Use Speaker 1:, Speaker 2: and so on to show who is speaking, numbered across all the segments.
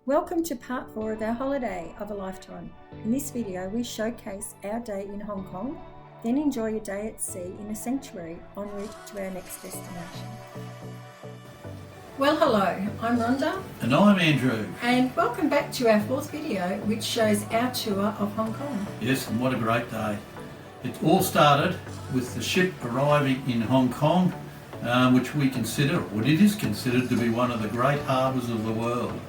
Speaker 1: Welcome to part 4 of our holiday of a lifetime. In this video we showcase our day in Hong Kong, then enjoy a day at sea in a sanctuary en route to our next destination. Well, hello, I'm Rhonda.
Speaker 2: And I'm Andrew.
Speaker 1: And welcome back to our 4th video, which shows our tour of Hong Kong.
Speaker 2: Yes, and what a great day. It all started with the ship arriving in Hong Kong, which we consider, or it is considered, to be one of the great harbours of the world.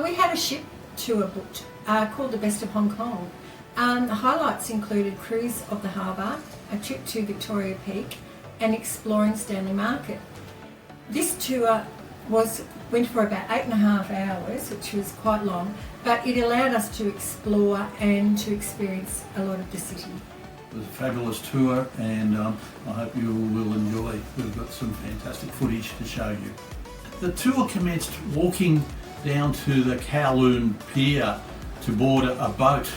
Speaker 1: We had a ship tour booked called The Best of Hong Kong. The highlights included cruise of the Harbour, a trip to Victoria Peak and exploring Stanleymarket. This tour went for about 8.5 hours, which was quite long, but it allowed us to explore and to experience a lot of the city.
Speaker 2: It was a fabulous tour, and I hope you will enjoy. We've got some fantastic footage to show you. The tour commenced walking down to the Kowloon Pier to board a boat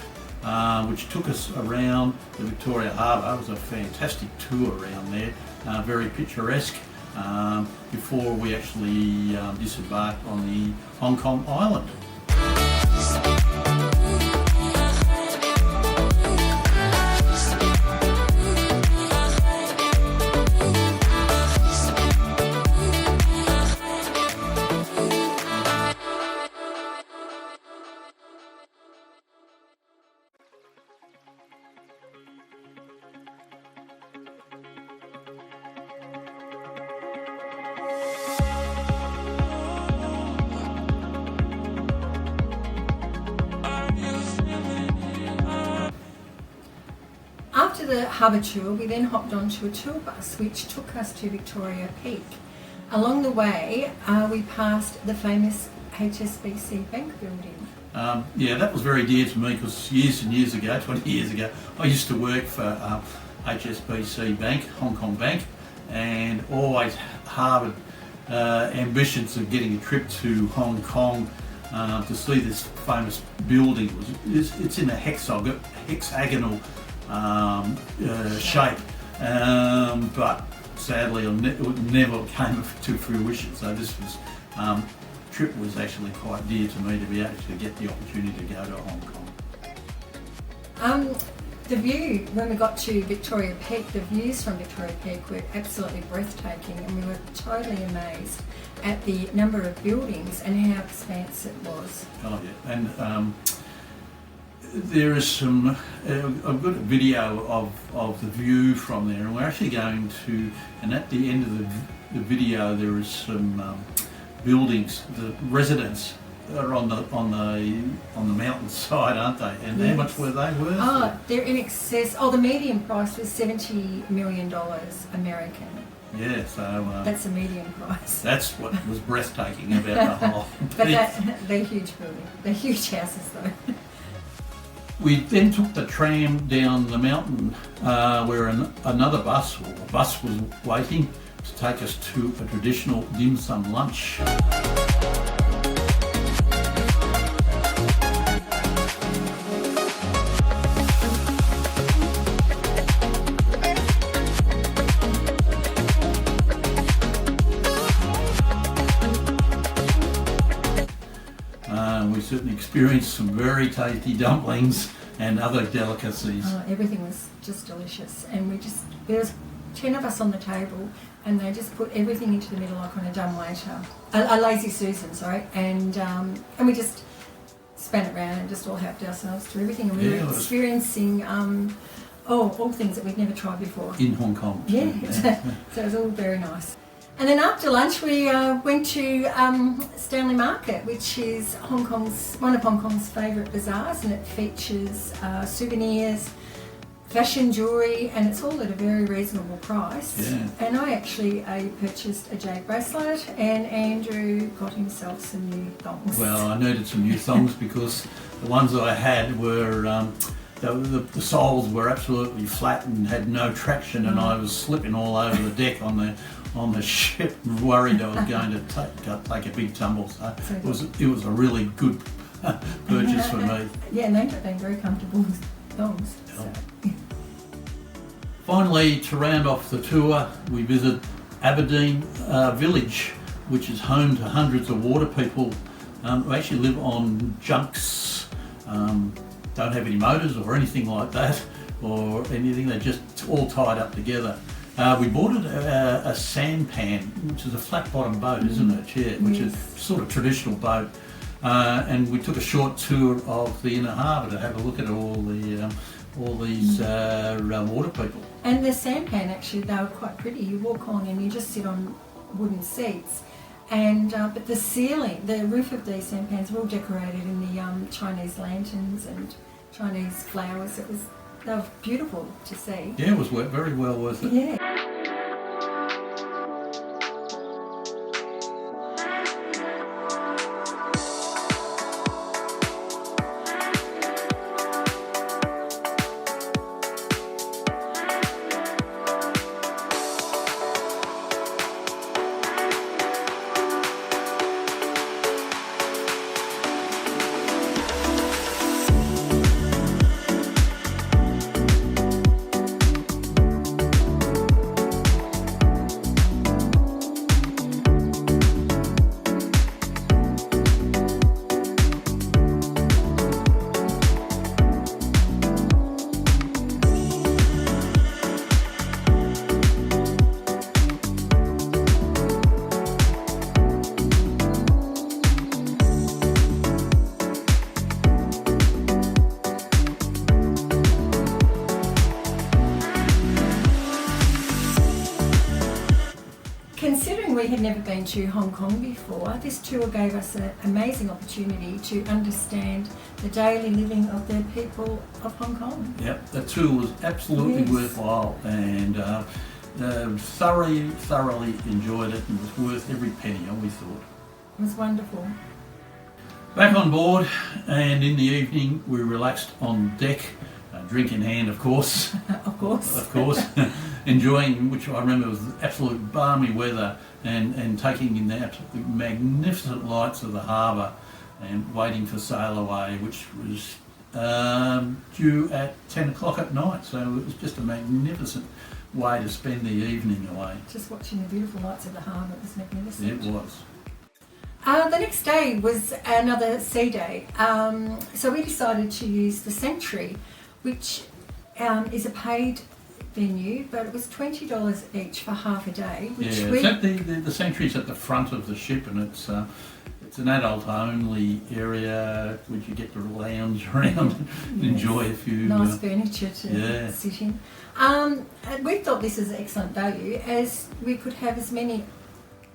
Speaker 2: which took us around the Victoria Harbour. It was a fantastic tour around there, very picturesque, before we actually disembarked on the Hong Kong island.
Speaker 1: After the harbour tour, we then hopped onto a tour bus which took us to Victoria Peak. Along the way, we passed the famous HSBC Bank building.
Speaker 2: Yeah, that was very dear to me because years and years ago, 20 years ago, I used to work for HSBC Bank, Hong Kong Bank, and always harboured ambitions of getting a trip to Hong Kong to see this famous building. It's in a hexagonal shape, but sadly it never came to fruition. So this trip was actually quite dear to me to be able to get the opportunity to go to Hong Kong.
Speaker 1: The view, when we got to Victoria Peak, the views from Victoria Peak were absolutely breathtaking, and we were totally amazed at the number of buildings and how expansive it was.
Speaker 2: Oh yeah, and there is some, I've got a video of the view from there, and we're actually going to, and at the end of the video there is some buildings. The residents are on the mountain side, aren't they? And yes. How much were they worth?
Speaker 1: Oh, they're in excess. Oh, the median price was $70 million American.
Speaker 2: Yeah, so
Speaker 1: that's a median price.
Speaker 2: That's what was breathtaking about the whole.
Speaker 1: But they're huge buildings. They're huge houses, though.
Speaker 2: We then took the tram down the mountain where another bus was waiting to take us to a traditional dim sum lunch. We certainly experienced some very tasty dumplings and other delicacies.
Speaker 1: Oh, everything was just delicious, and there was 10 of us on the table, and they just put everything into the middle like on a dumbwaiter. a lazy Susan, sorry, and we just span it around and just all helped ourselves through everything, and we were experiencing all things that we'd never tried before.
Speaker 2: In Hong Kong.
Speaker 1: Yeah, so it was all very nice. And then after lunch we went to Stanleymarket, which is one of Hong Kong's favourite bazaars, and it features souvenirs, fashion jewellery, and it's all at a very reasonable price.
Speaker 2: Yeah.
Speaker 1: And I actually purchased a jade bracelet, and Andrew got himself some new thongs.
Speaker 2: Well, I needed some new thongs because the ones I had were the soles were absolutely flat and had no traction, and I was slipping all over the deck on the ship, worried I was going to take a big tumble. So it was a really good purchase for me.
Speaker 1: Yeah, and they ended up being very comfortable thongs. So.
Speaker 2: Finally, to round off the tour, we visit Aberdeen Village, which is home to hundreds of water people who actually live on junks, don't have any motors or anything like that, or anything. They're just all tied up together. We boarded a sampan, which is a flat-bottom boat, isn't it? Yeah, which is sort of traditional boat. And we took a short tour of the inner harbour to have a look at all these water people. And
Speaker 1: the sampan, actually, they were quite pretty. You walk on and you just sit on wooden seats. And but the ceiling, the roof of these sampans were all decorated in the Chinese lanterns and Chinese flowers. They were beautiful to see.
Speaker 2: Yeah, it was very well worth it.
Speaker 1: Yeah. Considering we had never been to Hong Kong before, this tour gave us an amazing opportunity to understand the daily living of the people of Hong Kong.
Speaker 2: Yep, the tour was absolutely worthwhile, and thoroughly enjoyed it, and was worth every penny, we thought.
Speaker 1: It was wonderful.
Speaker 2: Back on board, and in the evening we relaxed on deck, drink in hand, of course.
Speaker 1: Of
Speaker 2: course. Enjoying, which I remember was absolute balmy weather, and taking in the absolutely magnificent lights of the harbour, and waiting for sail away, which was due at 10 o'clock at night. So it was just a magnificent way to spend the evening away.
Speaker 1: Just watching the beautiful lights of the harbour, it was magnificent.
Speaker 2: It was.
Speaker 1: The next day was another sea day, so we decided to use the Sanctuary, which is a paid venue, but it was $20 each for half a day. Which
Speaker 2: the Sanctuary's at the front of the ship, and it's an adult-only area which you get to lounge around and enjoy a few
Speaker 1: nice furniture to sit in. We thought this was excellent value, as we could have as many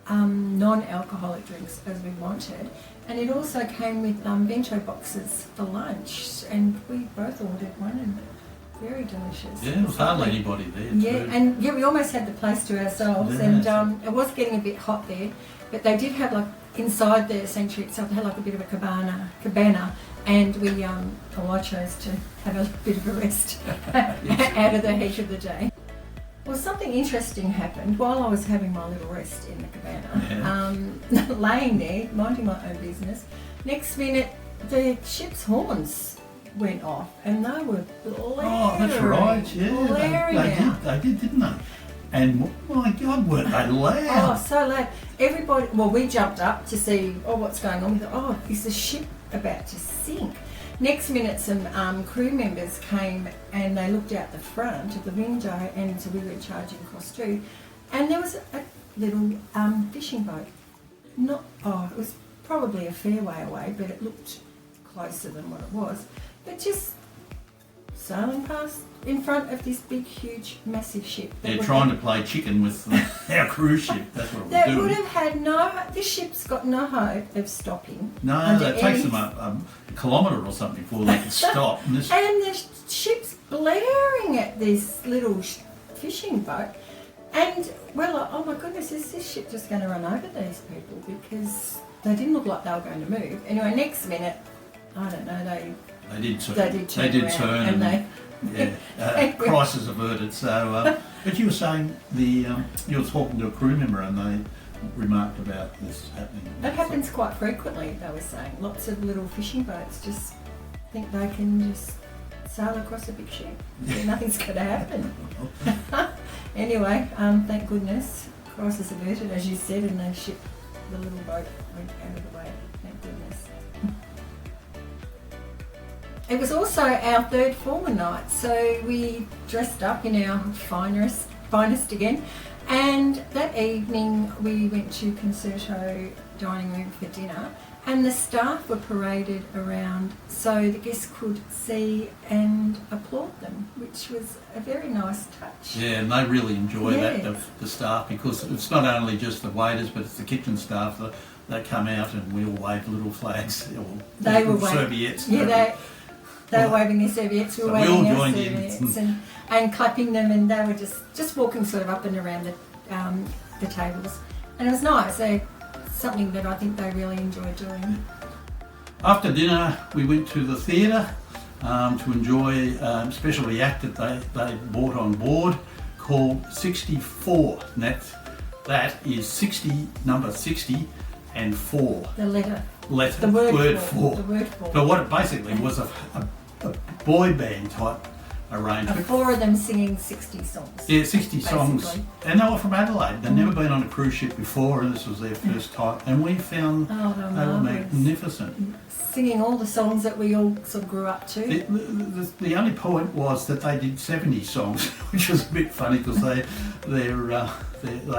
Speaker 1: non-alcoholic drinks as we wanted, and it also came with bento boxes for lunch, and we both ordered one, and very delicious.
Speaker 2: Yeah, there was hardly anybody there.
Speaker 1: Yeah, we almost had the place to ourselves, and it was getting a bit hot there, but they did have, like, inside the Sanctuary itself, they had like a bit of a cabana, and I chose to have a bit of a rest out of the heat of the day. Well, something interesting happened while I was having my little rest in the cabana, laying there, minding my own business. Next minute, the ship's horns went off, and they were blaring.
Speaker 2: Oh, that's right, yeah. They did, didn't they? And, my God, weren't they loud?
Speaker 1: Oh, so loud. Everybody, we jumped up to see, what's going on. We thought, is the ship about to sink? Next minute, some crew members came and they looked out the front of the window, and so we were charging across too. And there was a little fishing boat not, oh, it was probably a fair way away, but it looked closer than what it was. But just sailing past in front of this big, huge, massive ship.
Speaker 2: They're trying to play chicken with our cruise ship. That's what we're
Speaker 1: They
Speaker 2: doing.
Speaker 1: would have had no, this ship's got no hope of stopping.
Speaker 2: No, it takes them a kilometre or something before they can stop. And this,
Speaker 1: And the ship's blaring at this little fishing boat. And we're like, oh my goodness, is this ship just going to run over these people? Because they didn't look like they were going to move. Anyway, next minute, I don't know,
Speaker 2: they did turn.
Speaker 1: They did turn
Speaker 2: and crisis averted. So, but you were saying you were talking to a crew member and they remarked about this happening.
Speaker 1: That happens quite frequently, they were saying. Lots of little fishing boats just think they can just sail across a big ship. Nothing's going to happen. Anyway, thank goodness, crisis averted, as you said, and the little boat went out of the way. Thank goodness. It was also our third former night, so we dressed up in our finest again, and that evening we went to Concerto dining room for dinner, and the staff were paraded around so the guests could see and applaud them, which was a very nice touch.
Speaker 2: Yeah, and they really enjoy that, the staff, because it's not only just the waiters, but it's the kitchen staff that come out and we all wave little flags or
Speaker 1: they were
Speaker 2: serviettes.
Speaker 1: Yeah, they were waving their serviettes, we were waving our serviettes and clapping them, and they were just walking sort of up and around the tables. And it was nice, something that I think they really enjoyed doing.
Speaker 2: After dinner, we went to the theatre to enjoy a specialty act that they brought on board called 64. And that is 60, number 60 and 4.
Speaker 1: The letter.
Speaker 2: The
Speaker 1: word
Speaker 2: 4.
Speaker 1: The word 4.
Speaker 2: But what it basically was a boy band type arrangement.
Speaker 1: 4 of them singing 60 songs.
Speaker 2: Yeah, 60 songs. And they were from Adelaide. They'd never been on a cruise ship before, and this was their first time. And we found they were magnificent.
Speaker 1: Singing all the songs that we all sort of grew up to.
Speaker 2: The only point was that they did 70 songs, which was a bit funny because they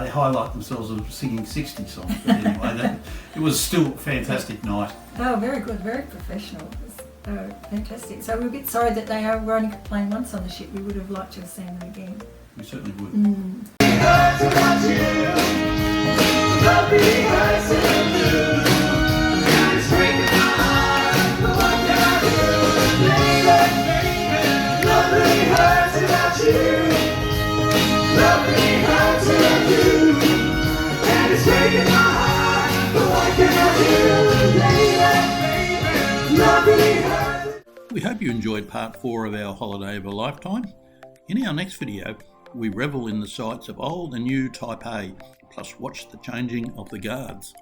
Speaker 2: highlight themselves as singing 60 songs. But anyway, it was still a fantastic night.
Speaker 1: They were very good, very professional. They were fantastic. So we're a bit sorry that they were only playing once on the ship. We would have liked to have seen them again.
Speaker 2: We certainly would. We hope you enjoyed part 4 of our holiday of a lifetime. In our next video, we revel in the sights of old and new Taipei, plus watch the changing of the guards.